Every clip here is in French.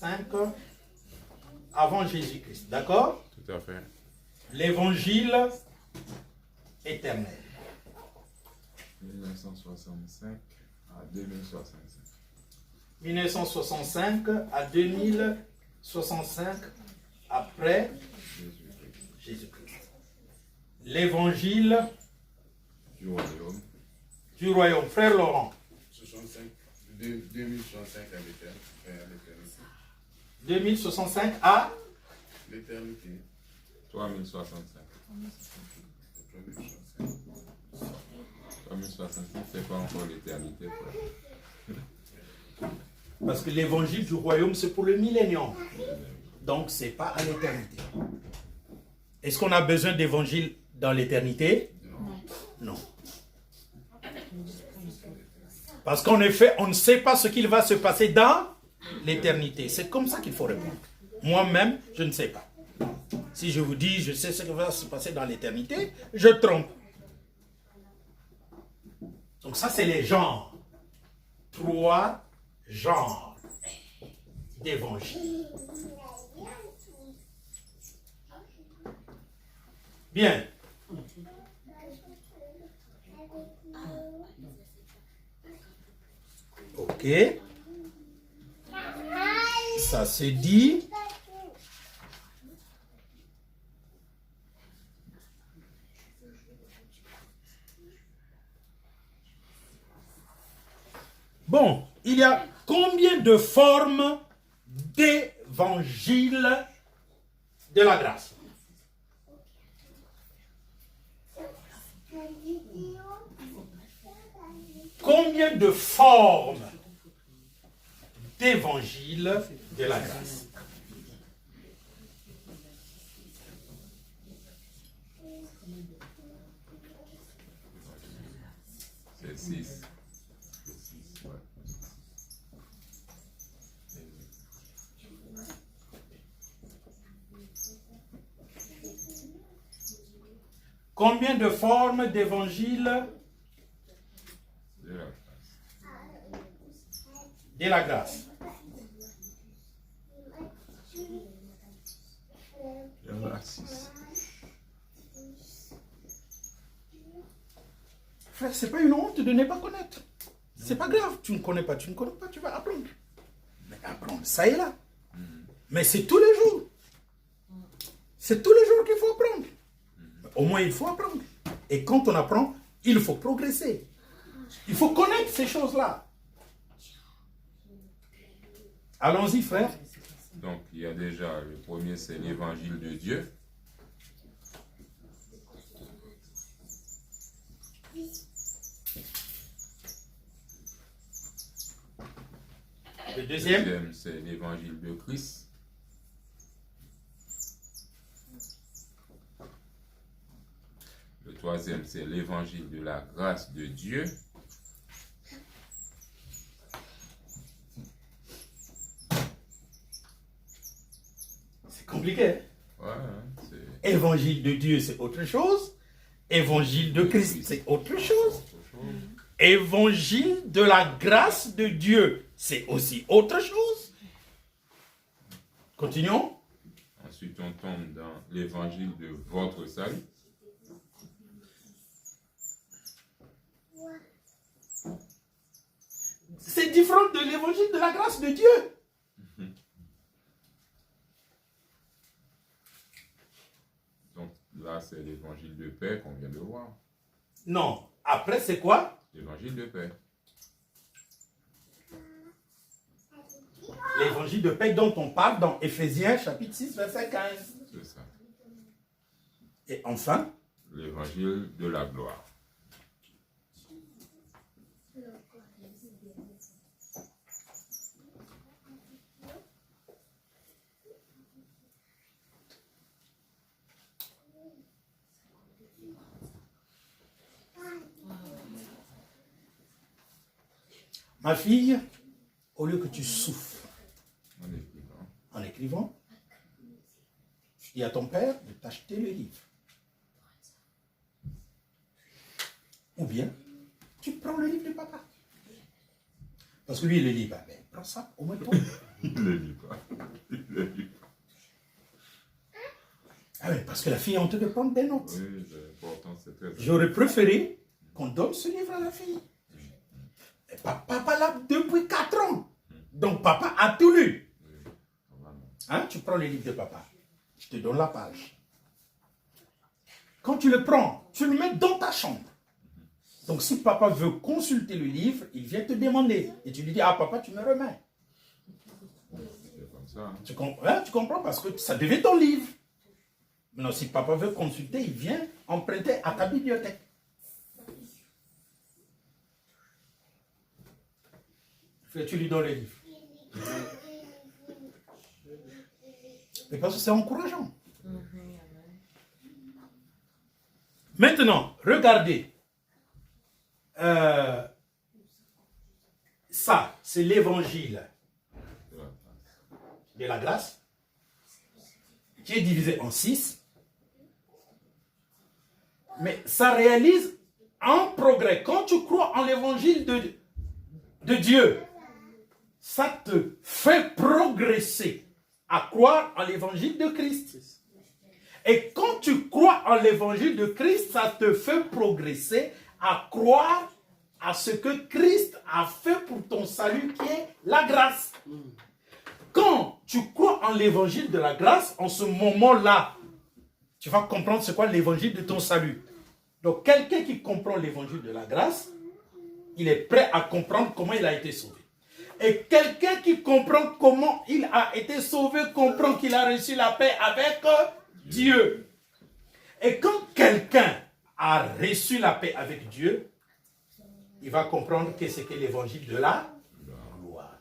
1965 avant Jésus-Christ. D'accord? Tout à fait. L'évangile éternel. 1965 à 2065. 1965 à 2065 après Jésus-Christ. L'évangile Du royaume. du royaume. Frère Laurent. 2065 à l'éternité. 2065 à L'éternité. 3065. 3065, c'est pas encore l'éternité. parce que l'évangile du royaume, c'est pour le millénium. Donc, ce n'est pas à l'éternité. Est-ce qu'on a besoin d'évangile dans l'éternité? Non. Parce qu'en effet, on ne sait pas ce qu'il va se passer dans l'éternité. C'est comme ça qu'il faut répondre. Moi-même, je ne sais pas. Si je vous dis, je sais ce qui va se passer dans l'éternité, je trompe. Donc ça, c'est les genres. 3 genres d'évangile. Bien. Ok. Ça se dit. Bon, il y a combien de formes d'évangile de la grâce? Combien de formes d'évangile de la grâce? C'est 6. Combien de formes d'évangile de la grâce? Il y en a 6. Frère, c'est pas une honte de ne pas connaître. C'est pas grave, tu ne connais pas, tu vas apprendre. Mais apprendre, ça est là. Mais c'est tous les jours. C'est tous les jours qu'il faut apprendre. Au moins, il faut apprendre. Et quand on apprend, il faut progresser. Il faut connaître ces choses-là. Allons-y, frère. Donc, il y a déjà, le premier, c'est l'évangile de Dieu. Le deuxième. Le deuxième, c'est l'évangile de Christ. Le troisième, c'est l'évangile de la grâce de Dieu. C'est compliqué. Hein? Ouais, hein, Évangile de Dieu, c'est autre chose. Évangile de Christ, c'est autre chose. Évangile de la grâce de Dieu, c'est aussi autre chose. Continuons. Ensuite, on tombe dans l'évangile de votre salut. C'est différent de l'évangile de la grâce de Dieu. Donc là, c'est l'évangile de paix qu'on vient de voir. Non. Après, c'est quoi? L'évangile de paix. L'évangile de paix dont on parle dans Éphésiens chapitre 6, verset 15. C'est ça. Et enfin, L'évangile de la gloire. ma fille, au lieu que tu souffres En écrivant. en écrivant, tu dis à ton père de t'acheter le livre. Ou bien, tu prends le livre de papa. Parce que lui, il le lit pas. Ben, prends ça, au moins toi. Il le lit pas. Oui, parce que la fille a honte de prendre des notes. Oui, c'est important, c'est très important. J'aurais préféré qu'on donne ce livre à la fille. Et papa l'a depuis 4 ans. Donc papa a tout lu. Hein, tu prends le livre de papa. Je te donne la page. Quand tu le prends, tu le mets dans ta chambre. Donc si papa veut consulter le livre, il vient te demander. Et tu lui dis, ah papa, tu me remets. C'est comme ça. Hein. Tu comprends parce que ça devait ton livre. Maintenant, si papa veut consulter, il vient emprunter à ta bibliothèque. Tu lui donnes le livre. Et parce que c'est encourageant. Maintenant, regardez. Ça, c'est l'évangile de la grâce qui est divisé en 6. Mais ça réalise un progrès. Quand tu crois en l'évangile de Dieu, ça te fait progresser à croire en l'évangile de Christ. Et quand tu crois en l'évangile de Christ, ça te fait progresser à croire à ce que Christ a fait pour ton salut, qui est la grâce. Quand tu crois en l'évangile de la grâce, en ce moment-là, tu vas comprendre c'est quoi l'évangile de ton salut. Donc, quelqu'un qui comprend l'évangile de la grâce, il est prêt à comprendre comment il a été sauvé. Et quelqu'un qui comprend comment il a été sauvé, comprend qu'il a reçu la paix avec Dieu. Et quand quelqu'un a reçu la paix avec Dieu, il va comprendre que c'est que l'évangile de la gloire.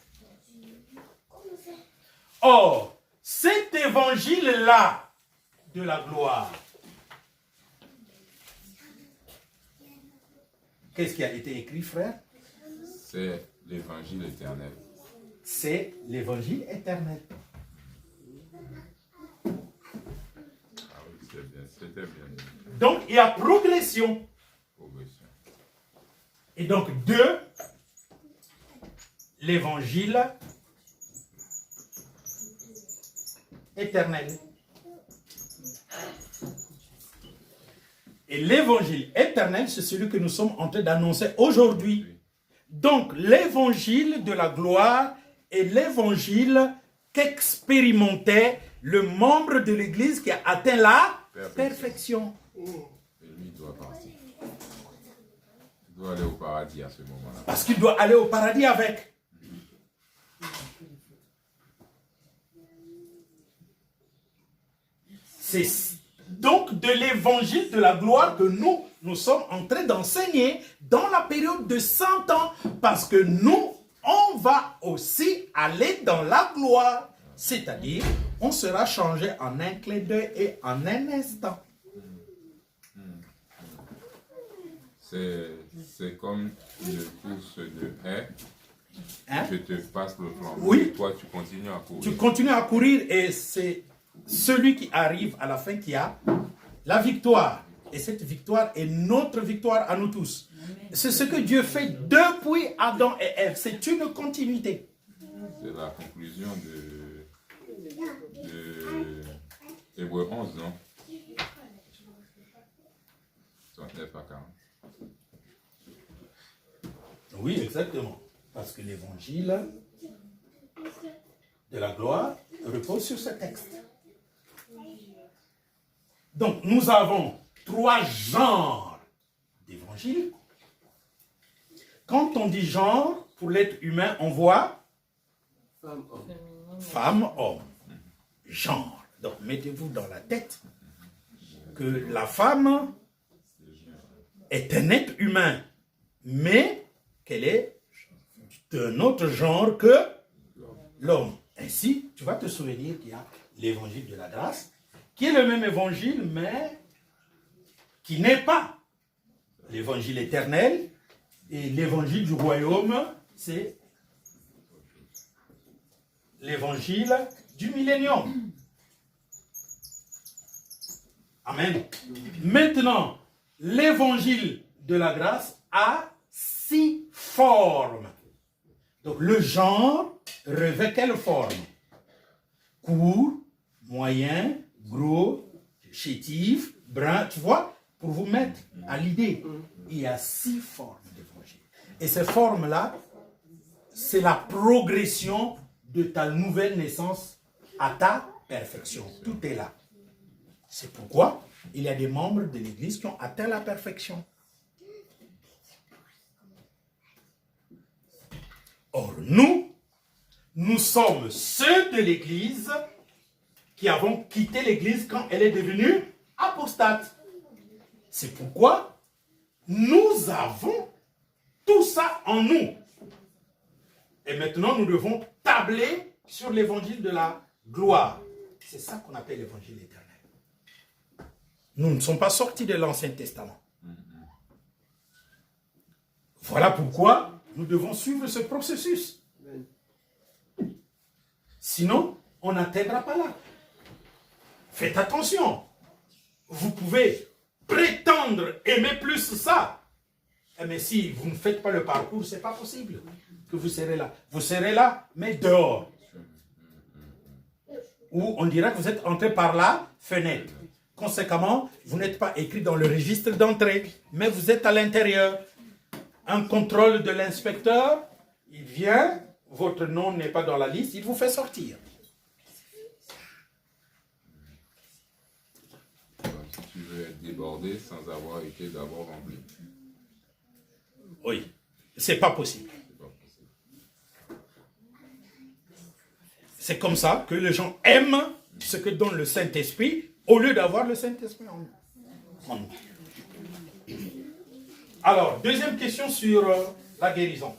Or, cet évangile-là de la gloire, qu'est-ce qui a été écrit, frère? C'est l'évangile éternel. C'est l'évangile éternel. Ah oui, c'est bien, c'était bien. Donc, il y a progression. Progression. Et donc, de l'évangile éternel. Et l'évangile éternel, c'est celui que nous sommes en train d'annoncer aujourd'hui. Donc, l'évangile de la gloire est l'évangile qu'expérimentait le membre de l'Église qui a atteint la perfection. Et lui, il doit partir. Il doit aller au paradis à ce moment-là. Parce qu'il doit aller au paradis avec. C'est donc de l'évangile de la gloire que nous sommes en train d'enseigner dans la période de 100 ans. Parce que nous, on va aussi aller dans la gloire. C'est-à-dire, on sera changé en un clin d'œil et en un instant. C'est comme une course de haie. Hein? Je te passe le flambeau. Oui. Et toi, tu continues à courir. Tu continues à courir et c'est celui qui arrive à la fin qui a la victoire. Et cette victoire est notre victoire à nous tous. C'est ce que Dieu fait depuis Adam et Ève. C'est une continuité. C'est la conclusion de Hébreux 11, non? 39 à 40. Oui, exactement. Parce que l'évangile de la gloire repose sur ce texte. Donc, nous avons 3 genres d'évangile. Quand on dit genre, pour l'être humain, on voit femme, homme. Genre. Donc, mettez-vous dans la tête que la femme est un être humain, mais qu'elle est d'un autre genre que l'homme. Ainsi, tu vas te souvenir qu'il y a l'évangile de la grâce, qui est le même évangile, mais qui n'est pas l'évangile éternel. Et l'évangile du royaume, c'est l'évangile du millénium. Amen. Maintenant, l'évangile de la grâce a 6 formes. Donc, le genre revêt quelle forme? Court, moyen, gros, chétif, brun, tu vois, pour vous mettre à l'idée. Il y a 6 formes d'évangile. Et ces formes-là, c'est la progression de ta nouvelle naissance à ta perfection. Tout est là. C'est pourquoi il y a des membres de l'Église qui ont atteint la perfection. Or, nous sommes ceux de l'Église qui avons quitté l'Église quand elle est devenue apostate. C'est pourquoi nous avons tout ça en nous. Et maintenant, nous devons tabler sur l'évangile de la gloire. C'est ça qu'on appelle l'évangile éternel. Nous ne sommes pas sortis de l'Ancien Testament. Voilà pourquoi nous devons suivre ce processus. Sinon, on n'atteindra pas là. Faites attention. Vous pouvez prétendre aimer plus ça. Mais si vous ne faites pas le parcours, ce n'est pas possible que vous serez là. Vous serez là, mais dehors. Ou on dira que vous êtes entré par la fenêtre. Conséquemment, vous n'êtes pas écrit dans le registre d'entrée, mais vous êtes à l'intérieur. Un contrôle de l'inspecteur, il vient, votre nom n'est pas dans la liste, il vous fait sortir. Si tu veux être débordé sans avoir été d'abord rempli. Oui, c'est pas possible. C'est pas possible. C'est comme ça que les gens aiment ce que donne le Saint-Esprit au lieu d'avoir le Saint-Esprit en nous. Alors, deuxième question sur la guérison.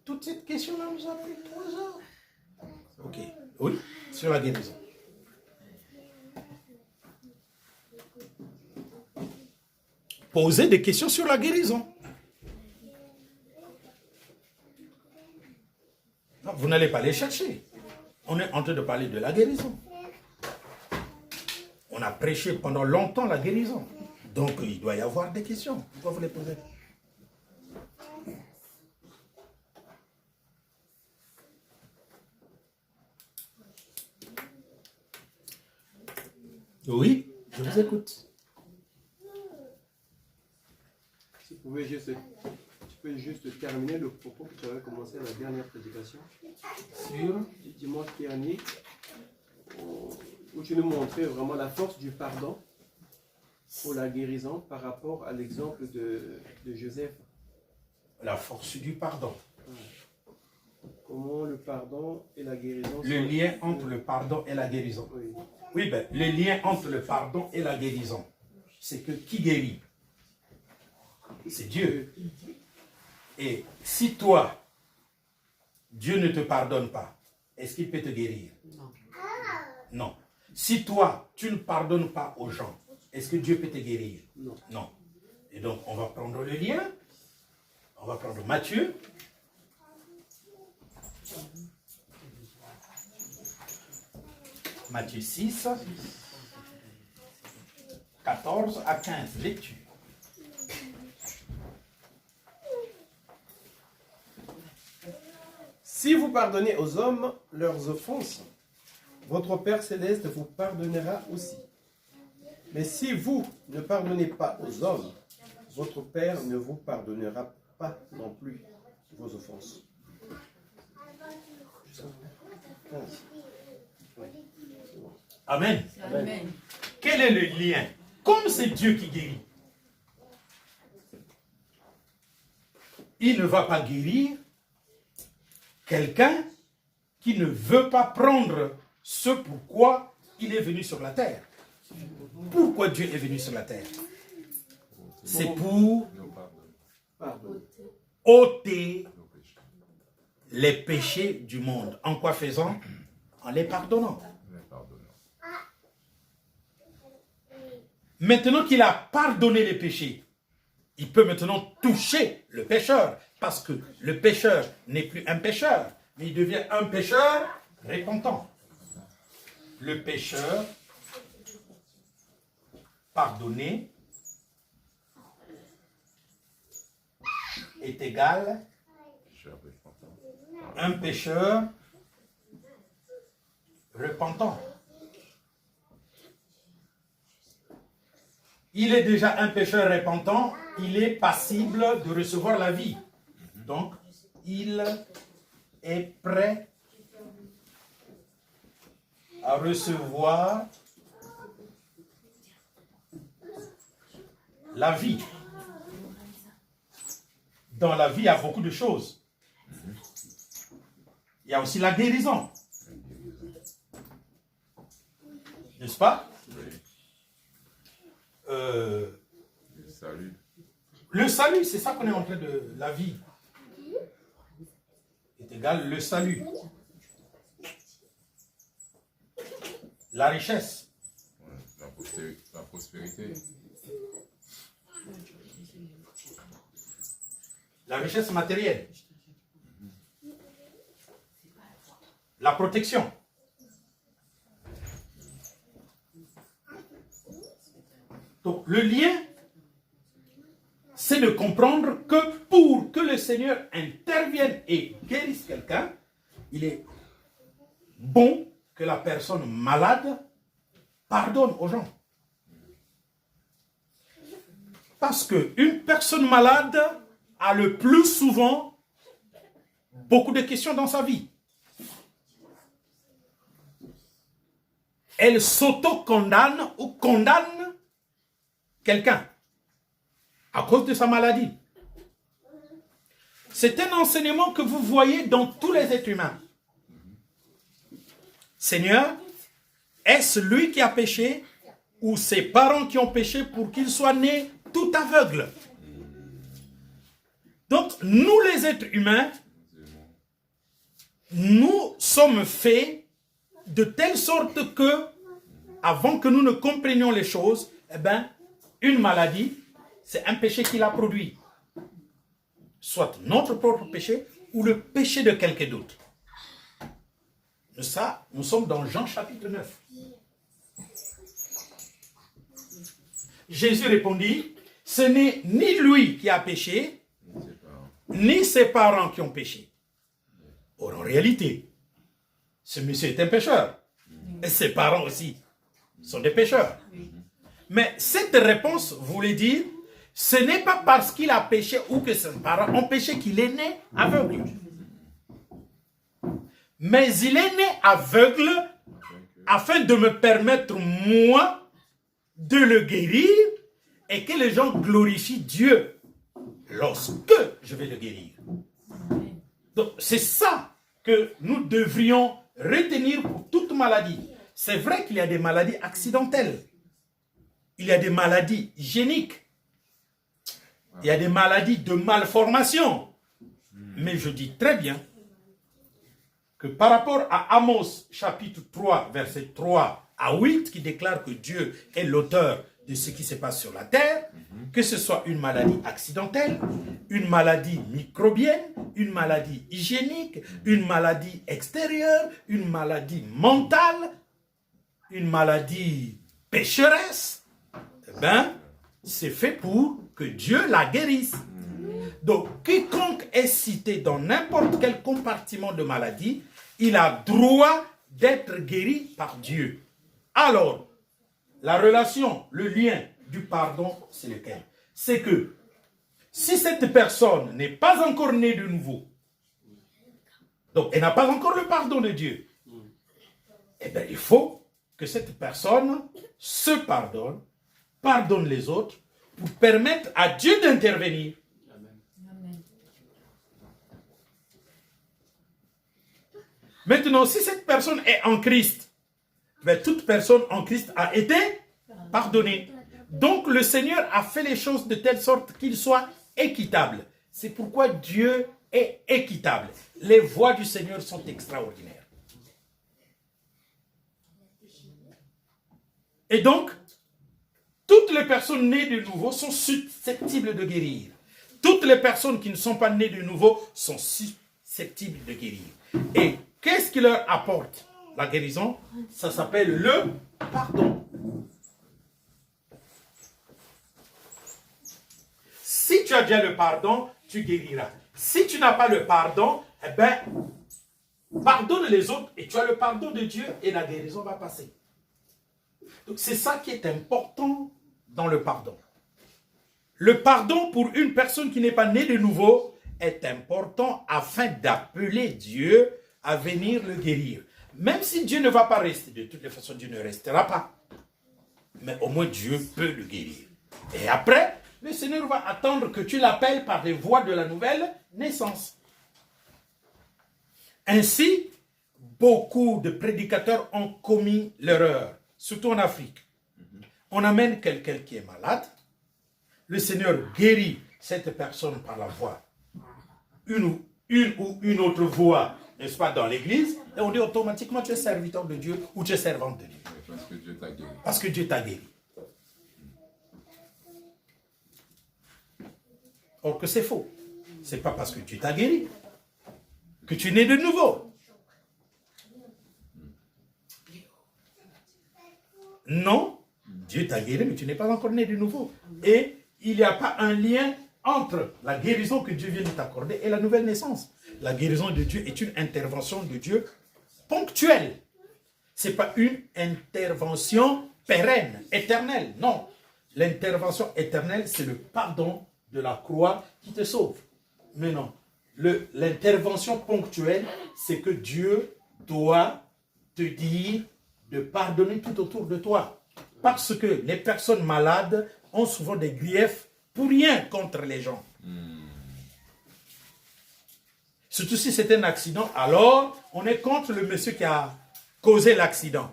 Toute cette question-là nous a pris 3 heures. Ok, oui, sur la guérison. Posez des questions sur la guérison. Non, vous n'allez pas les chercher. On est en train de parler de la guérison. On a prêché pendant longtemps la guérison. Donc, il doit y avoir des questions. Pourquoi vous les posez? Oui, je vous écoute. Si tu peux juste terminer le propos que tu avais commencé à la dernière prédication sur du dimanche dernier, où tu nous montrais vraiment la force du pardon pour la guérison par rapport à l'exemple de Joseph. La force du pardon. Comment le pardon et la guérison... Le lien entre le pardon et la guérison. Oui. Oui, ben, le lien entre le pardon et la guérison, c'est que qui guérit? C'est Dieu. Et si toi, Dieu ne te pardonne pas, est-ce qu'il peut te guérir? Non. Non. Si toi, tu ne pardonnes pas aux gens, est-ce que Dieu peut te guérir? Non. Non. Et donc, on va prendre le lien. On va prendre Matthieu. Matthieu 6, 14 à 15, lecture. Si vous pardonnez aux hommes leurs offenses, votre Père Céleste vous pardonnera aussi. Mais si vous ne pardonnez pas aux hommes, votre Père ne vous pardonnera pas non plus vos offenses. Amen. Amen. Quel est le lien? Comme c'est Dieu qui guérit, il ne va pas guérir quelqu'un qui ne veut pas prendre ce pourquoi il est venu sur la terre. Pourquoi Dieu est venu sur la terre? C'est pour ôter les péchés du monde. En quoi faisant? En les pardonnant. maintenant qu'il a pardonné les péchés, il peut maintenant toucher le pécheur, parce que le pécheur n'est plus un pécheur, mais il devient un pécheur repentant. Le pécheur pardonné est égal à un pécheur repentant. Il est déjà un pécheur repentant, il est passible de recevoir la vie. Donc, il est prêt à recevoir la vie. Dans la vie, il y a beaucoup de choses. Il y a aussi la guérison. N'est-ce pas? Le salut. Le salut, c'est ça qu'on est en train de... La vie est égal le salut. La richesse. Ouais, la prospérité. La richesse matérielle. La protection. Donc, le lien, c'est de comprendre que pour que le Seigneur intervienne et guérisse quelqu'un, il est bon que la personne malade pardonne aux gens. Parce qu'une personne malade a le plus souvent beaucoup de questions dans sa vie. Elle s'auto-condamne ou condamne quelqu'un à cause de sa maladie. C'est un enseignement que vous voyez dans tous les êtres humains. Seigneur, est-ce lui qui a péché ou ses parents qui ont péché pour qu'il soit né tout aveugle? Donc, nous les êtres humains, nous sommes faits de telle sorte que, avant que nous ne comprenions les choses, eh bien, une maladie, c'est un péché qui l'a produit. Soit notre propre péché ou le péché de quelqu'un d'autre. Ça, nous sommes dans Jean chapitre 9. Jésus répondit, ce n'est ni lui qui a péché, ni ses parents qui ont péché. Or, en réalité, ce monsieur est un pécheur. Et ses parents aussi sont des pécheurs. Mais cette réponse voulait dire, ce n'est pas parce qu'il a péché ou que ses parents ont péché qu'il est né aveugle. Mais il est né aveugle afin de me permettre, moi, de le guérir et que les gens glorifient Dieu lorsque je vais le guérir. Donc, c'est ça que nous devrions retenir pour toute maladie. C'est vrai qu'il y a des maladies accidentelles. Il y a des maladies hygiéniques. Il y a des maladies de malformation. Mais je dis très bien que par rapport à Amos chapitre 3, verset 3 à 8, qui déclare que Dieu est l'auteur de ce qui se passe sur la terre, que ce soit une maladie accidentelle, une maladie microbienne, une maladie hygiénique, une maladie extérieure, une maladie mentale, une maladie pécheresse, eh bien, c'est fait pour que Dieu la guérisse. Donc, quiconque est cité dans n'importe quel compartiment de maladie, il a droit d'être guéri par Dieu. Alors, la relation, le lien du pardon, c'est lequel? C'est que si cette personne n'est pas encore née de nouveau, donc elle n'a pas encore le pardon de Dieu, eh bien, il faut que cette personne se pardonne, pardonne les autres, pour permettre à Dieu d'intervenir. Maintenant, si cette personne est en Christ, ben, toute personne en Christ a été pardonnée. Donc, le Seigneur a fait les choses de telle sorte qu'il soit équitable. C'est pourquoi Dieu est équitable. Les voies du Seigneur sont extraordinaires. Et donc, tout toutes les personnes nées de nouveau sont susceptibles de guérir. Toutes les personnes qui ne sont pas nées de nouveau sont susceptibles de guérir. Et qu'est-ce qui leur apporte la guérison? Ça s'appelle le pardon. Si tu as déjà le pardon, tu guériras. Si tu n'as pas le pardon, eh bien, pardonne les autres et tu as le pardon de Dieu et la guérison va passer. Donc c'est ça qui est important dans le pardon. Le pardon pour une personne qui n'est pas née de nouveau est important afin d'appeler Dieu à venir le guérir. Même si Dieu ne va pas rester, de toutes les façons Dieu ne restera pas. Mais au moins Dieu peut le guérir. Et après, le Seigneur va attendre que tu l'appelles par les voies de la nouvelle naissance. Ainsi, beaucoup de prédicateurs ont commis l'erreur, surtout en Afrique. On amène quelqu'un qui est malade, le Seigneur guérit cette personne par la voie, une ou une autre voie, n'est-ce pas, dans l'église, et on dit automatiquement tu es serviteur de Dieu ou tu es servante de Dieu. Parce que Dieu t'a guéri. Parce que Dieu t'a guéri. Or que c'est faux. C'est pas parce que Dieu t'a guéri que tu es né de nouveau. Non, Dieu t'a guéri, mais tu n'es pas encore né de nouveau. Et il n'y a pas un lien entre la guérison que Dieu vient de t'accorder et la nouvelle naissance. La guérison de Dieu est une intervention de Dieu ponctuelle. Ce n'est pas une intervention pérenne, éternelle. Non. L'intervention éternelle, c'est le pardon de la croix qui te sauve. Mais non. L'intervention ponctuelle, c'est que Dieu doit te dire de pardonner tout autour de toi. Parce que les personnes malades ont souvent des griefs pour rien contre les gens. Surtout si c'est un accident, alors on est contre le monsieur qui a causé l'accident.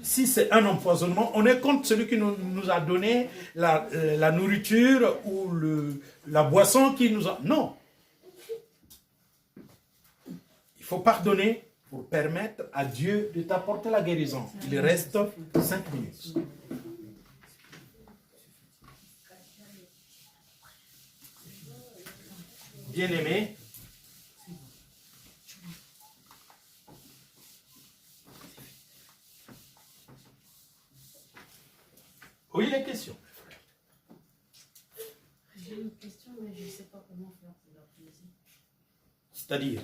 Si c'est un empoisonnement, on est contre celui qui nous a donné la nourriture ou la boisson qui nous a... Non. Il faut pardonner pour permettre à Dieu de t'apporter la guérison. Il reste 5 minutes. Bien-aimé, oui, les questions. J'ai une question, mais je ne sais pas comment faire pour la poser. C'est-à-dire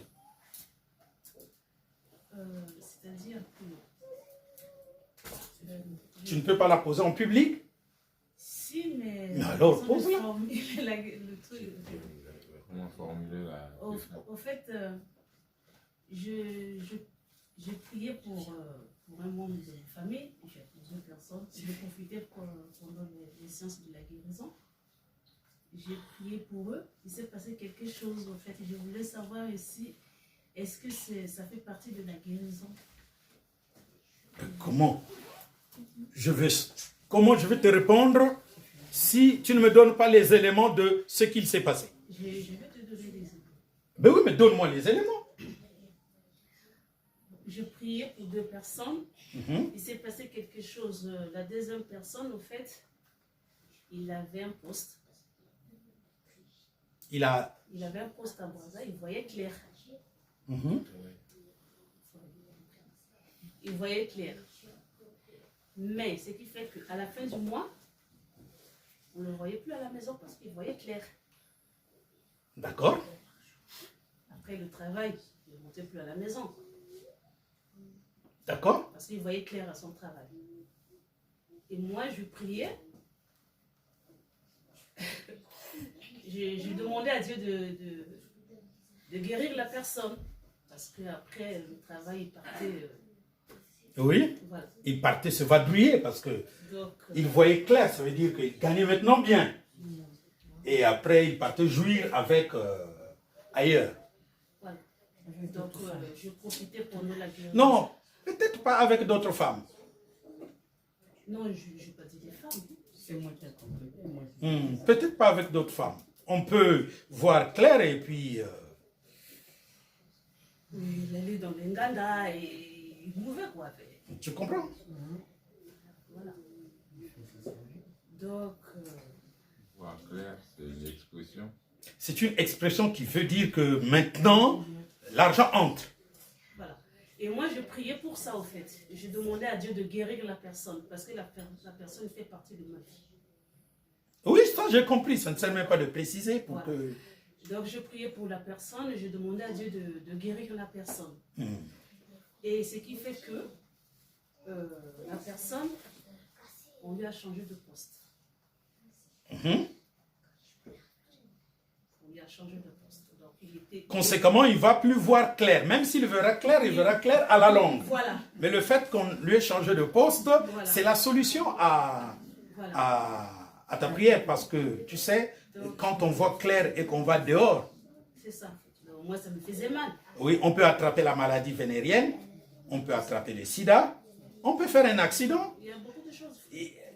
C'est-à-dire que... tu ne peux pas la poser en public? Si, mais... Mais alors, sans pose-la. formuler le truc. Comment formuler la question? Au fait, j'ai prié pour un membre de ma famille, j'ai plusieurs personnes, j'ai profité pendant les séances de la guérison. J'ai prié pour eux, il s'est passé quelque chose en fait, je voulais savoir ici, est-ce que ça fait partie de la guérison? Comment je vais te répondre si tu ne me donnes pas les éléments de ce qu'il s'est passé? Je vais te donner des éléments. Ben oui, mais donne-moi les éléments. Je priais pour 2 personnes. Il s'est passé quelque chose. La deuxième personne, au fait, il avait un poste. Il avait un poste à Brazza, il voyait clair. Il voyait clair. Mais ce qui fait qu'à la fin du mois, on ne le voyait plus à la maison parce qu'il voyait clair. D'accord. Après le travail, il ne montait plus à la maison. D'accord. Parce qu'il voyait clair à son travail. Et moi, je priais. Je demandais à Dieu de guérir la personne. Parce qu'après le travail, il partait... Oui. Voilà. Il partait se vadrouiller parce que Donc, il voyait clair. Ça veut dire qu'il gagnait maintenant bien. Et après, il partait jouir avec ailleurs. voilà. Donc je profitais pour nous la guérir. Non, peut-être pas avec d'autres femmes. Non, je n'ai pas dit des femmes. C'est moi qui ai compris. Peut-être pas avec d'autres femmes. On peut voir clair et puis... Il allait dans l'Enganda et il mouvait quoi. Tu comprends? Voilà. Donc, Voir clair, c'est une expression. C'est une expression qui veut dire que maintenant, l'argent entre. voilà. Et moi, je priais pour ça, au fait. Je demandais à Dieu de guérir la personne, parce que la personne fait partie de ma vie. Oui, ça j'ai compris, ça ne sert même pas de préciser pour Voilà. que... Donc, je priais pour la personne et je demandais à Dieu de guérir la personne. Hmm. Et ce qui fait que la personne, on lui a changé de poste. Mhm. On lui a changé de poste. Donc, il était... Conséquemment, il ne va plus voir clair. Même s'il verra clair, il verra clair à la longue. Voilà. Mais le fait qu'on lui ait changé de poste, Voilà. c'est la solution Voilà. à ta prière. Parce que, tu sais, quand on voit clair et qu'on va dehors, C'est ça. Donc, moi, ça me faisait mal. oui, on peut attraper la maladie vénérienne, on peut attraper le sida, on peut faire un accident. Il y a beaucoup de choses.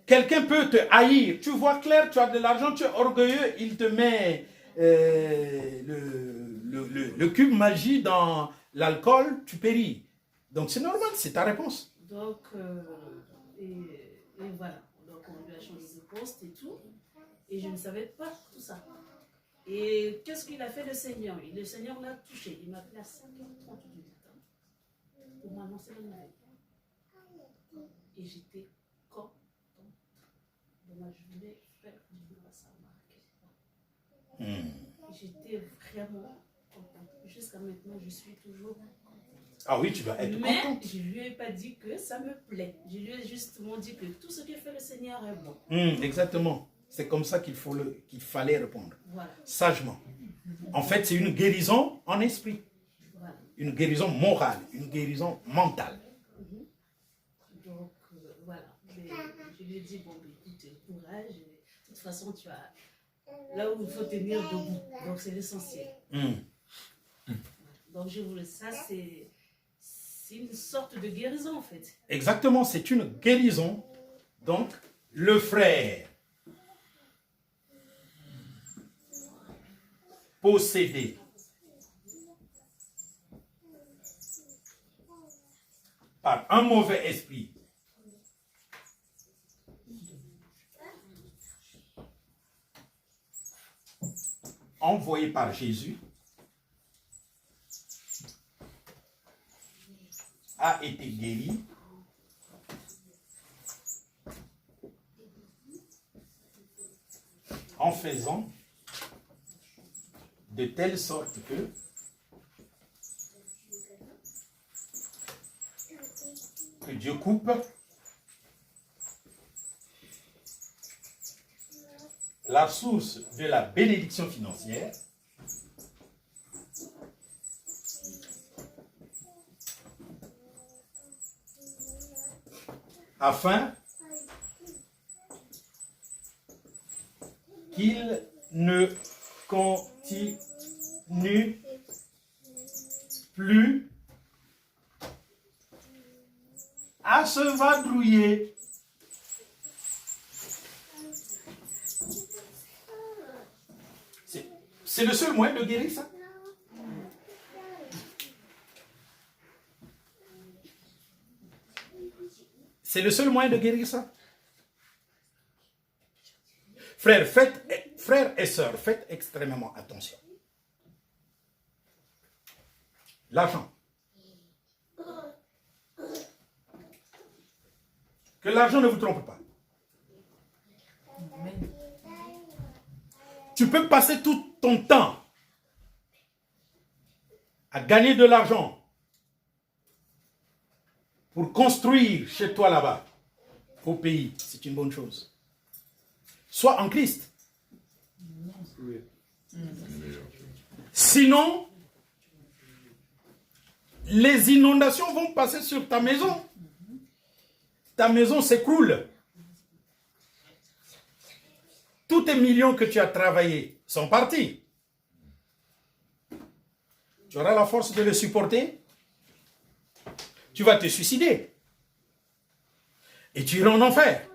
Quelqu'un peut te haïr. Tu vois clair, tu as de l'argent, tu es orgueilleux, il te met le cube magie dans l'alcool, tu péris. Donc c'est normal, c'est ta réponse. Donc, et voilà. Donc, on lui a changé de poste et tout. Et je ne savais pas tout ça. Et qu'est-ce qu'il a fait le Seigneur? Le Seigneur l'a touché. Il m'a appelé à 5h30 du matin pour m'annoncer la nouvelle. Et j'étais contente. Donc, je voulais faire du bien à ça. J'étais vraiment contente. Jusqu'à maintenant, je suis toujours contente. Ah oui, tu dois être Mais contente. je ne lui ai pas dit que ça me plaît. Je lui ai justement dit que tout ce que fait le Seigneur est bon. Exactement. C'est comme ça qu'il fallait répondre. Voilà. Sagement. En fait, c'est une guérison en esprit. Voilà. Une guérison morale. Une guérison mentale. Donc, voilà. Je lui ai dit, bon, écoute, courage. De toute façon, tu as là où il faut tenir debout. Donc, c'est l'essentiel. Donc, je voulais ça, c'est une sorte de guérison, en fait. Exactement, c'est une guérison. Donc, le frère possédé par un mauvais esprit envoyé par Jésus a été guéri en faisant de telle sorte que Dieu coupe la source de la bénédiction financière afin qu'il ne continue plus à se vadrouiller. C'est le seul moyen de guérir ça. C'est le seul moyen de guérir ça. Frères et sœurs, faites extrêmement attention. L'argent. Que l'argent ne vous trompe pas. Tu peux passer tout ton temps à gagner de l'argent pour construire chez toi là-bas, au pays. C'est une bonne chose. Sois en Christ. Sinon, les inondations vont passer sur ta maison. Ta maison s'écroule. Tous tes millions que tu as travaillés sont partis. Tu auras la force de les supporter. Tu vas te suicider. Et tu iras en enfer.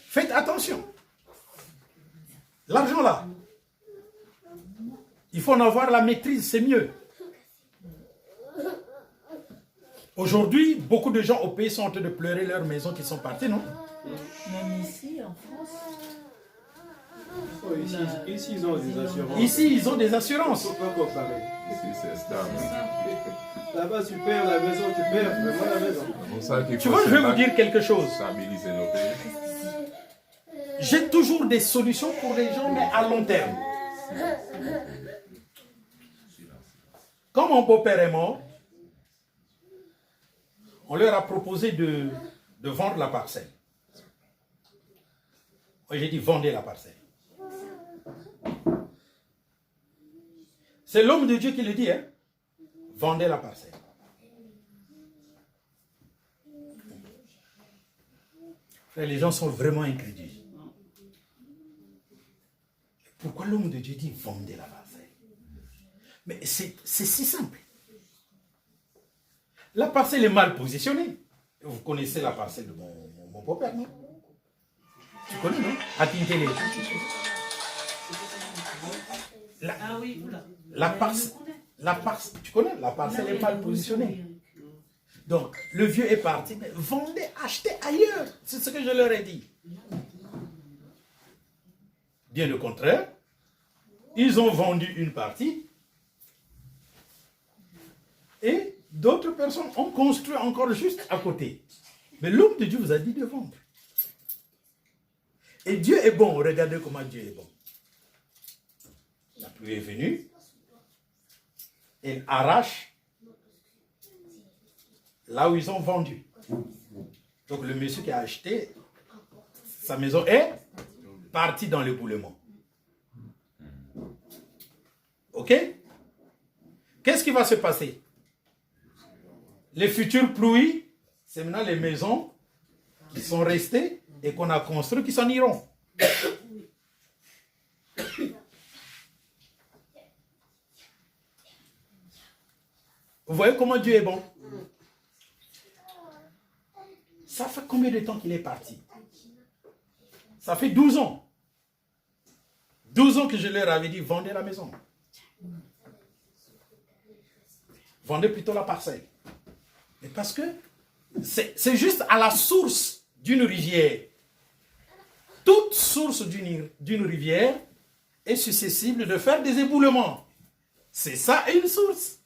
Faites attention. L'argent là, il faut en avoir la maîtrise, c'est mieux. Aujourd'hui, beaucoup de gens au pays sont en train de pleurer leurs maisons qui sont parties, non? Même ici, en France. Oh, ici, ils ont des assurances. Ici, ils ont des assurances. Il ne faut pas comparer. Ici, c'est stable. Là-bas, tu perds la maison, tu perds vraiment la maison. Pour ça qu'il Tu faut vois, je vais vous se dire quelque chose. stabiliser nos pays. J'ai toujours des solutions pour les gens, mais à long terme. Quand mon beau-père est mort, on leur a proposé de vendre la parcelle. Moi, j'ai dit, vendez la parcelle. C'est l'homme de Dieu qui le dit, hein? Vendez la parcelle. Frère, les gens sont vraiment incrédules. Pourquoi l'homme de Dieu dit vendez la parcelle? Mais c'est si simple. La parcelle est mal positionnée. Vous connaissez la parcelle de mon beau-père, non? Tu connais, non? À Tintélé. Ah oui, oula. Tu connais? La parcelle est mal positionnée. Donc, le vieux est parti, mais vendez, achetez ailleurs. C'est ce que je leur ai dit. Bien le contraire, ils ont vendu une partie et d'autres personnes ont construit encore juste à côté. Mais l'homme de Dieu vous a dit de vendre. Et Dieu est bon. Regardez comment Dieu est bon. La pluie est venue. Elle arrache là où ils ont vendu. Donc le monsieur qui a acheté, sa maison est partie dans l'éboulement. Ok? Qu'est-ce qui va se passer? Les futures pluies, c'est maintenant les maisons qui sont restées et qu'on a construites qui s'en iront. Vous voyez comment Dieu est bon? Ça fait combien de temps qu'il est parti? Ça fait 12 ans. 12 ans que je leur avais dit, vendez la maison. Vendez plutôt la parcelle. Mais parce que c'est juste à la source d'une rivière. Toute source d'une rivière est susceptible de faire des éboulements. C'est ça une source.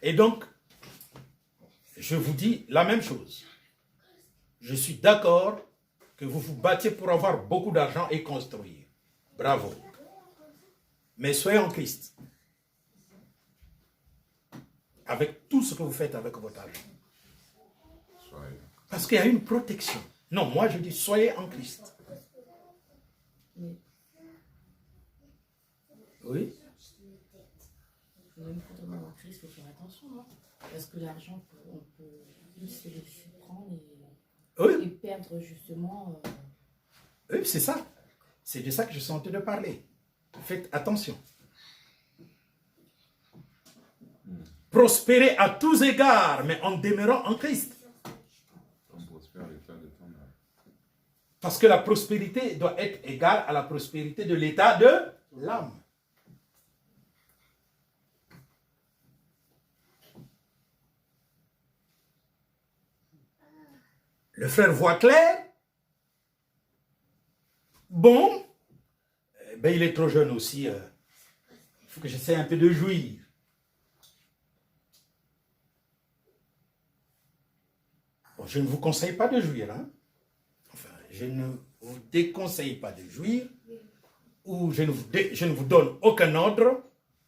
Et donc, je vous dis la même chose. Je suis d'accord que vous vous battiez pour avoir beaucoup d'argent et construire. Bravo. Mais soyez en Christ. Avec tout ce que vous faites avec votre argent. Parce qu'il y a une protection. Non, moi je dis soyez en Christ. Oui. Même quand on est en crise, il faut faire attention, non? Parce que l'argent, on peut plus se laisser prendre et perdre justement. Oui, c'est ça. C'est de ça que je suis en train de parler. Faites attention. Prospérer à tous égards, mais en demeurant en Christ. Parce que la prospérité doit être égale à la prospérité de l'état de l'âme. Le frère voit clair. Bon, ben il est trop jeune aussi. Il faut que j'essaie un peu de jouir. Bon, je ne vous conseille pas de jouir. Hein? Enfin, je ne vous déconseille pas de jouir. Ou je ne vous donne aucun ordre.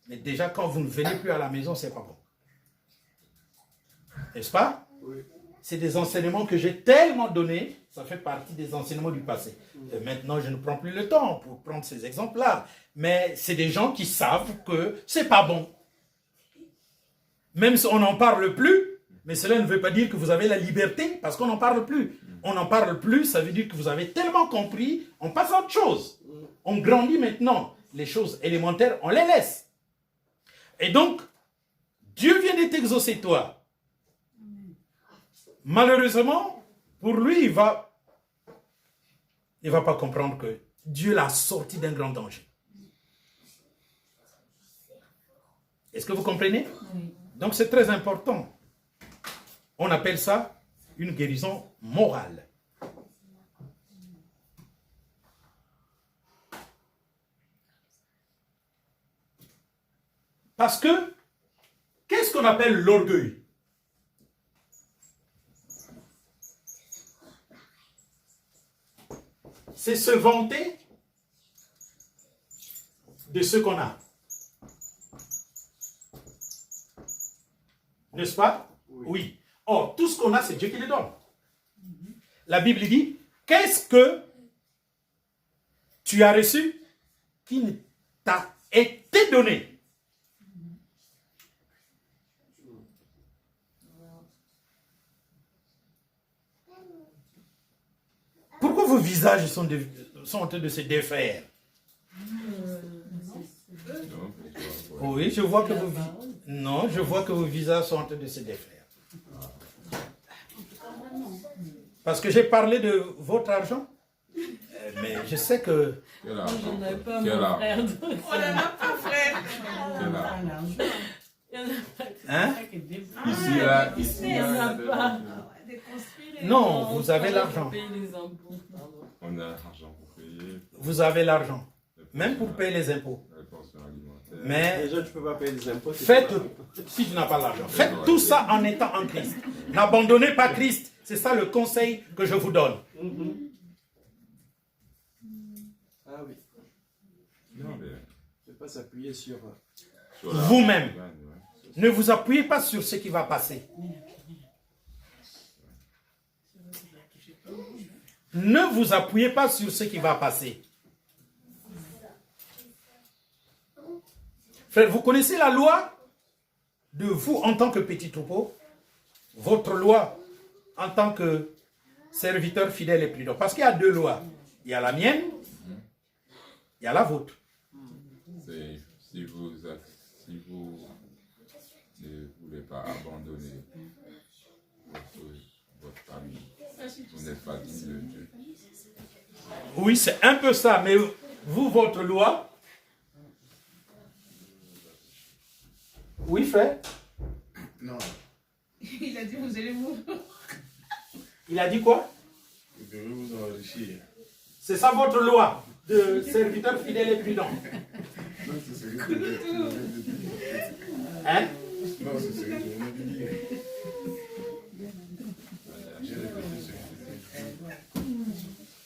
Mais déjà, quand vous ne venez plus à la maison, c'est pas bon. N'est-ce pas? Oui. C'est des enseignements que j'ai tellement donnés, ça fait partie des enseignements du passé. Et maintenant, je ne prends plus le temps pour prendre ces exemples-là. Mais c'est des gens qui savent que c'est pas bon. Même si on n'en parle plus, mais cela ne veut pas dire que vous avez la liberté, parce qu'on n'en parle plus. On n'en parle plus, ça veut dire que vous avez tellement compris, on passe à autre chose. On grandit maintenant. Les choses élémentaires, on les laisse. Et donc, Dieu vient de t'exaucer, toi. Malheureusement, pour lui, il va pas comprendre que Dieu l'a sorti d'un grand danger. Est-ce que vous comprenez? Oui. Donc c'est très important. On appelle ça une guérison morale. Parce que, qu'est-ce qu'on appelle l'orgueil? C'est se vanter de ce qu'on a. N'est-ce pas? Oui. Or, tout ce qu'on a, c'est Dieu qui le donne. La Bible dit, qu'est-ce que tu as reçu qui t'a été donné? Pourquoi vos visages sont en train de se défaire? Oui, je vois que non, je vois que vos visages sont en train de se défaire. Parce que j'ai parlé de votre argent, mais je sais que... Quel argent? Je n'ai pas Quel mon argent? frère. Donc On n'en a pas, frère. Quel argent? Hein? Ici, là, ici, Il n'y en a là. pas. Non, vous avez l'argent. Payer les impôts, pardon. On a l'argent pour payer. Vous avez l'argent, même pour payer les impôts. Les pensions alimentaires. Mais Déjà, tu ne peux pas payer des impôts. faites, si tu n'as pas l'argent, faites tout ça en étant en Christ. N'abandonnez pas Christ. C'est ça le conseil que je vous donne. Ah oui. Non, mais Ne pas s'appuyer sur... sur la- Vous-même. Ouais. Ne vous appuyez pas sur ce qui va passer. Ne vous appuyez pas sur ce qui va passer. Frère, vous connaissez la loi de vous en tant que petit troupeau? Votre loi en tant que serviteur fidèle et prudent. Parce qu'il y a deux lois. Il y a la mienne, il y a la vôtre. Si vous ne voulez pas abandonner votre famille, vous n'êtes pas digne de Dieu. Oui, c'est un peu ça, mais vous, votre loi... Oui, frère? Non, Il a dit, vous allez vous... Il a dit quoi? vous devez vous enrichir. C'est ça votre loi de serviteur fidèle et prudent. Non, c'est ce que je viens de dire. Hein? Non, c'est ce que je viens de dire. J'ai répété ce que je viens de dire.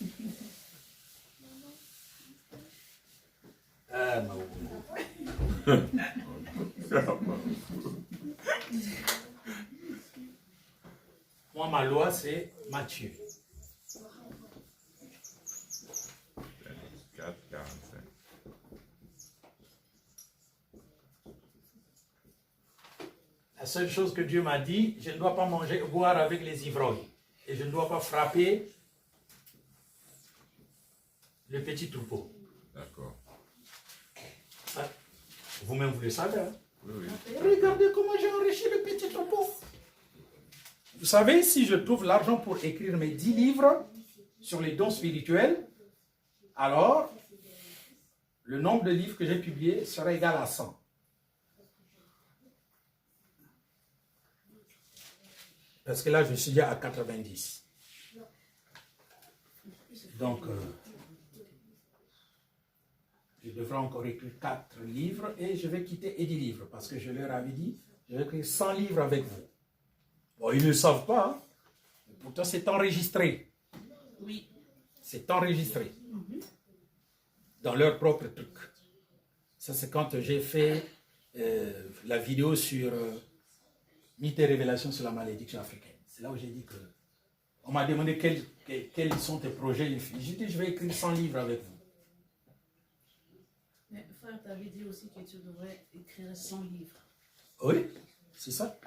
Ah, non. Moi, ma loi, c'est Matthieu. 4, 45. La seule chose que Dieu m'a dit, je ne dois pas manger ou boire avec les ivrognes. Et je ne dois pas frapper le petit troupeau. D'accord. Ça, vous-même, vous le savez. Hein? Oui, oui. Regardez comment j'ai enrichi le petit troupeau. Vous savez, si je trouve l'argent pour écrire mes 10 livres sur les dons spirituels, alors le nombre de livres que j'ai publiés sera égal à 100. Parce que là, je suis déjà à 90. Donc, je devrais encore écrire 4 livres et je vais quitter Eddie Livre parce que je leur avais dit, je vais écrire 100 livres avec vous. Bon, ils ne le savent pas, hein. Pourtant c'est enregistré. Oui. C'est enregistré. Dans leur propre truc. Ça, c'est quand j'ai fait la vidéo sur Mythes et révélations sur la malédiction africaine. C'est là où j'ai dit que... On m'a demandé quels sont tes projets. J'ai dit, je vais écrire 100 livres avec vous. Mais frère, tu avais dit aussi que tu devrais écrire 100 livres. Oui, c'est ça.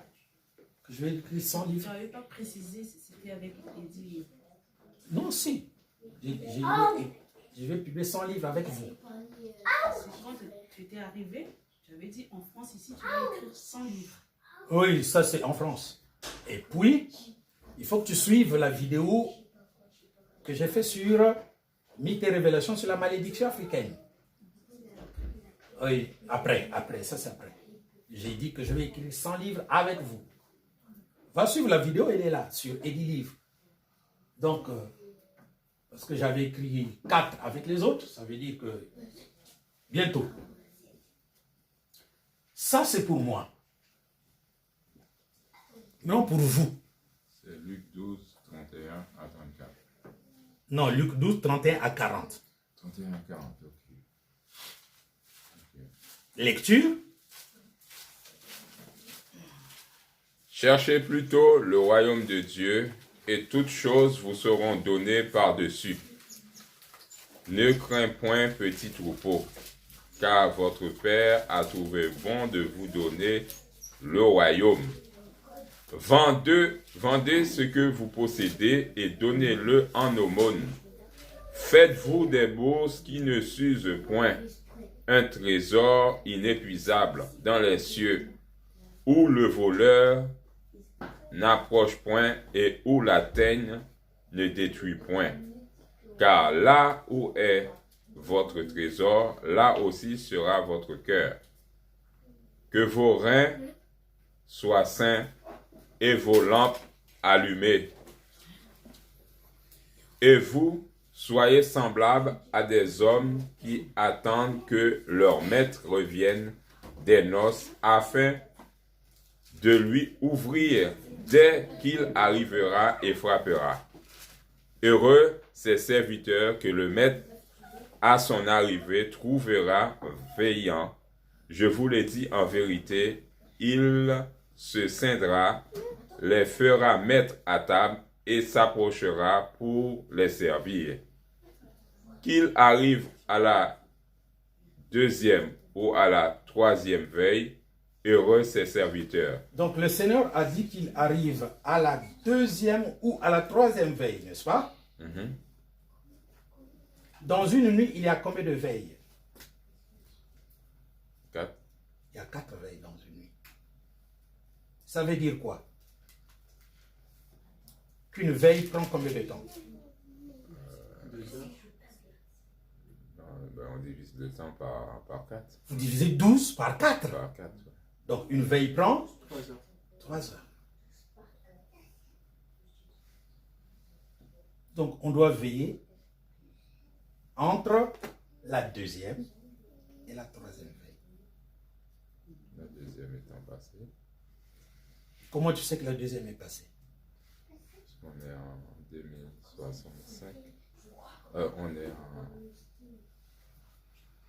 Que je vais écrire 100 Tu livres. n'avais pas précisé si c'était avec les 10 livres. Non, si. Je vais publier 100 livres avec vous. Parce que quand tu étais arrivé, tu avais dit en France, ici, tu vas écrire 100 livres. Oui, ça c'est en France. Et puis, il faut que tu suives la vidéo que j'ai fait sur Mythes et révélations sur la malédiction africaine. Oui, après, ça c'est après. j'ai dit que je vais écrire 100 livres avec vous. Va suivre la vidéo, elle est là, sur Eddie Livre. Donc, parce que j'avais écrit 4 avec les autres, ça veut dire que bientôt. Ça, c'est pour moi. Non, pour vous. C'est Luc 12, 31 à 34. Non, Luc 12, 31 à 40. 31 à 40, ok. Lecture. Cherchez plutôt le royaume de Dieu, et toutes choses vous seront données par-dessus. Ne crains point, petit troupeau, car votre Père a trouvé bon de vous donner le royaume. Vendez ce que vous possédez et donnez-le en aumône. Faites-vous des bourses qui ne s'usent point, un trésor inépuisable dans les cieux, où le voleur n'approche point et où la teigne ne détruit point. Car là où est votre trésor, là aussi sera votre cœur. Que vos reins soient sains et vos lampes allumées. Et vous, soyez semblables à des hommes qui attendent que leur maître revienne des noces afin de lui ouvrir dès qu'il arrivera et frappera. Heureux ces serviteurs que le maître à son arrivée trouvera veillant. Je vous le dis en vérité, il se scindra, les fera mettre à table et s'approchera pour les servir. Qu'il arrive à la deuxième ou à la troisième veille, heureux ses serviteurs. Donc le Seigneur a dit qu'il arrive à la deuxième ou à la troisième veille, n'est-ce pas? Dans une nuit, il y a combien de veilles? 4. Il y a 4 veilles dans une nuit. Ça veut dire quoi? Qu'une veille prend combien de temps? 2 heures. On divise le temps par 4. Vous divisez 12 par 4. Par 4. Donc une veille prend 3 heures. 3 heures. Donc on doit veiller entre la deuxième et la troisième veille. La deuxième étant passée. Comment tu sais que la deuxième est passée? On est en 2065. On est en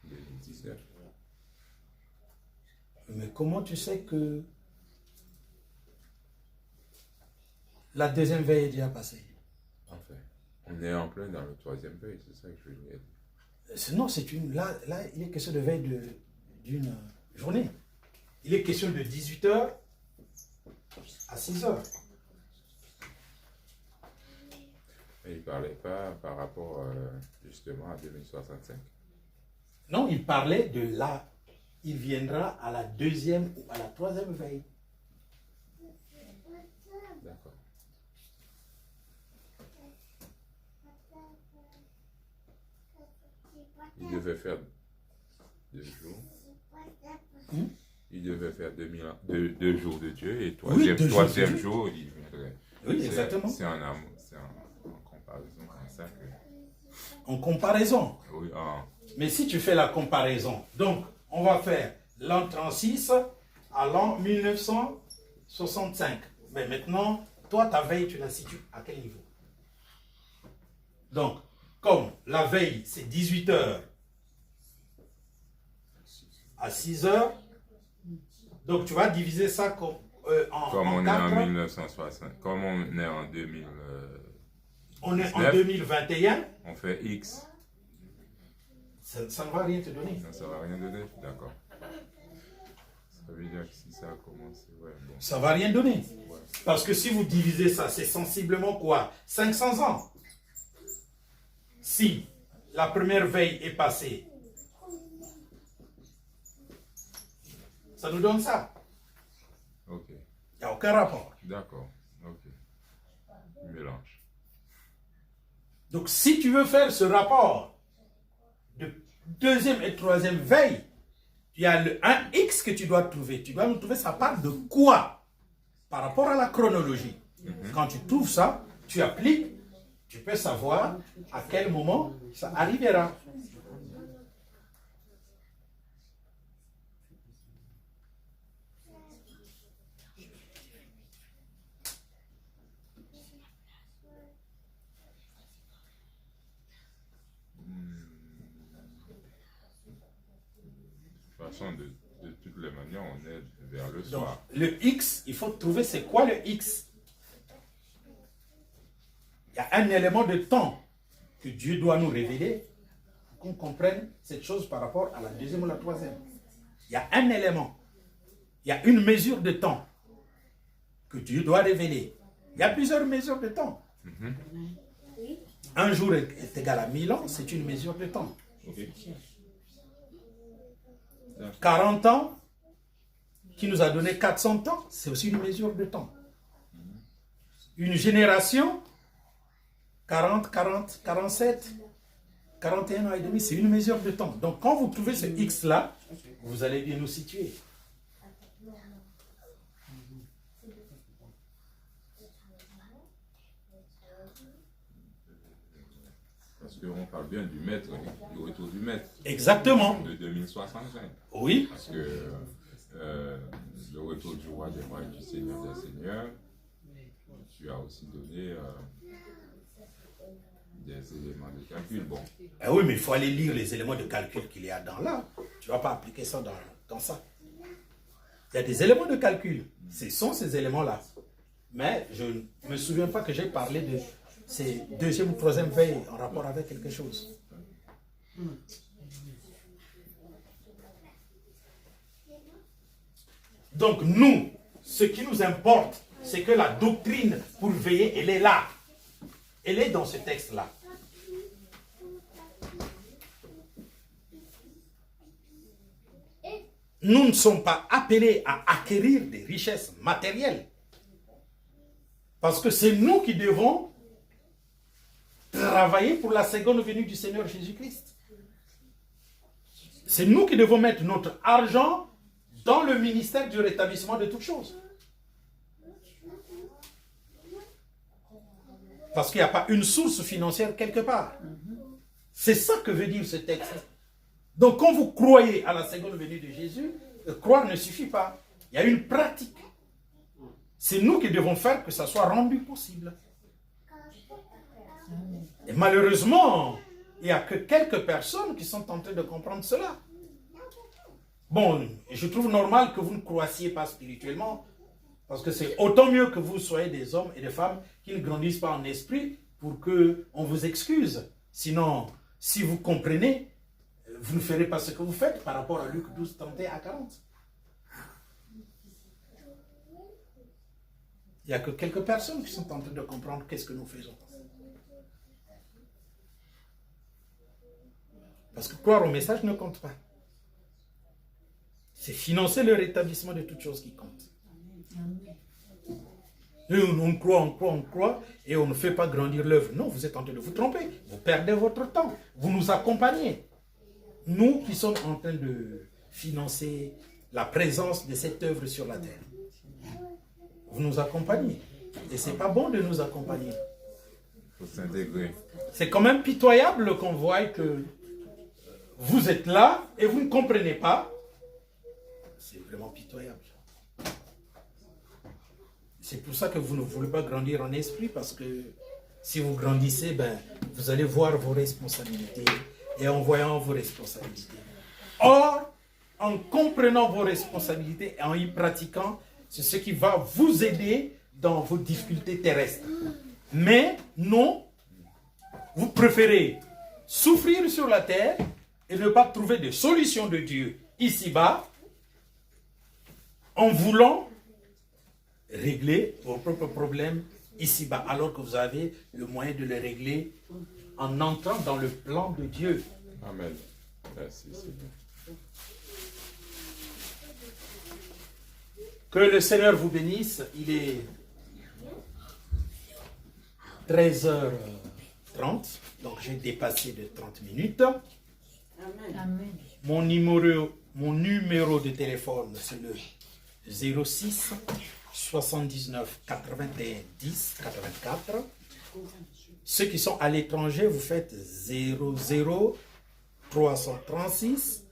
2019. Mais comment tu sais que la deuxième veille est déjà passée? Enfin, on est en plein dans le troisième veille, c'est ça que je veux dire. Non, là, il est question de veille d'une journée. Il est question de 18h à 6h. Et il ne parlait pas par rapport justement à 2065. Non, il parlait de là. Il viendra à la deuxième ou à la troisième veille. D'accord. Il devait faire 2 jours. Il devait faire 2 jours de Dieu et troisième jour, il viendrait. Oui, exactement. C'est en amour, c'est en comparaison comme ça que... En comparaison. Oui, Mais si tu fais la comparaison, donc on va faire l'an 36 à l'an 1965. Mais maintenant, toi, ta veille, tu la situes à quel niveau? Donc, comme la veille, c'est 18h à 6h, donc tu vas diviser ça comme, comme on est 4. en 1960, comme on est en 2000. On est en 2021. On fait X. Ça ne va rien te donner. Ça ne va rien donner? D'accord. Ça veut dire que si ça a commencé, ouais, bon. Ça ne va rien donner. Ouais. Parce que si vous divisez ça, c'est sensiblement quoi? 500 ans. Si la première veille est passée, ça nous donne ça. Ok. Il n'y a aucun rapport. D'accord. Ok. Mélange. Donc si tu veux faire ce rapport de deuxième et troisième veille, il y a un X que tu dois trouver. Tu dois nous trouver ça part de quoi par rapport à la chronologie. Quand tu trouves ça, tu appliques, tu peux savoir à quel moment ça arrivera. De toute façon, de toutes les manières, on est vers le Donc, soir. le X, il faut trouver c'est quoi le X. Il y a un élément de temps que Dieu doit nous révéler pour qu'on comprenne cette chose par rapport à la deuxième ou la troisième. Il y a un élément. Il y a une mesure de temps que Dieu doit révéler. Il y a plusieurs mesures de temps. Un jour est égal à 1000 ans, c'est une mesure de temps. Okay. 40 ans, qui nous a donné 400 ans, c'est aussi une mesure de temps. Une génération, 40, 40, 47, 41 ans et demi, c'est une mesure de temps. Donc quand vous trouvez ce X-là, vous allez bien nous situer. Parce qu'on parle bien du maître, du retour du maître. Exactement. De 2065. Oui. Parce que le retour du roi des rois et du seigneur des seigneurs, tu as aussi donné des éléments de calcul. Bon. Eh oui, mais il faut aller lire les éléments de calcul qu'il y a dans là. Tu ne vas pas appliquer ça dans ça. Il y a des éléments de calcul. Ce sont ces éléments-là. Mais je ne me souviens pas que j'ai parlé de ces deuxième ou troisième veille en rapport avec quelque chose. Donc nous, ce qui nous importe, c'est que la doctrine pour veiller, elle est là. Elle est dans ce texte-là. Nous ne sommes pas appelés à acquérir des richesses matérielles. Parce que c'est nous qui devons travailler pour la seconde venue du Seigneur Jésus-Christ. C'est nous qui devons mettre notre argent dans le ministère du rétablissement de toutes choses. Parce qu'il n'y a pas une source financière quelque part. C'est ça que veut dire ce texte. Donc quand vous croyez à la seconde venue de Jésus, croire ne suffit pas. Il y a une pratique. C'est nous qui devons faire que ça soit rendu possible. Et malheureusement, il n'y a que quelques personnes qui sont en train de comprendre cela. Bon, je trouve normal que vous ne croissiez pas spirituellement, parce que c'est autant mieux que vous soyez des hommes et des femmes qui ne grandissent pas en esprit pour qu'on vous excuse. Sinon, si vous comprenez, vous ne ferez pas ce que vous faites par rapport à Luc 12, 31 à 40. Il n'y a que quelques personnes qui sont en train de comprendre qu'est-ce que nous faisons. Parce que croire au message ne compte pas. C'est financer le rétablissement de toutes choses qui comptent. Et on croit, et on ne fait pas grandir l'œuvre. Non, vous êtes en train de vous tromper. Vous perdez votre temps. Vous nous accompagnez. Nous qui sommes en train de financer la présence de cette œuvre sur la terre. Vous nous accompagnez. Et ce n'est pas bon de nous accompagner. Il faut s'intégrer. C'est quand même pitoyable qu'on voit que vous êtes là et vous ne comprenez pas. C'est vraiment pitoyable. C'est pour ça que vous ne voulez pas grandir en esprit, parce que si vous grandissez, vous allez voir vos responsabilités. Et en voyant vos responsabilités. Or, en comprenant vos responsabilités et en y pratiquant, c'est ce qui va vous aider dans vos difficultés terrestres. Mais non, vous préférez souffrir sur la terre et ne pas trouver de solution de Dieu ici-bas en voulant régler vos propres problèmes ici-bas, alors que vous avez le moyen de les régler en entrant dans le plan de Dieu. Amen. Merci Seigneur. Que le Seigneur vous bénisse. Il est 13h30, donc j'ai dépassé de 30 minutes. Amen. Mon numéro de téléphone, c'est le 06 79 81 10 84. Ceux qui sont à l'étranger, vous faites 00 336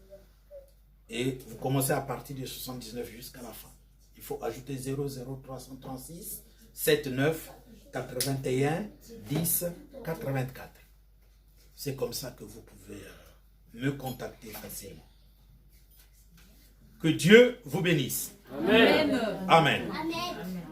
et vous commencez à partir de 79 jusqu'à la fin. Il faut ajouter 00 336 79 81 10 84. C'est comme ça que vous pouvez me contacter facilement. Que Dieu vous bénisse. Amen. Amen. Amen.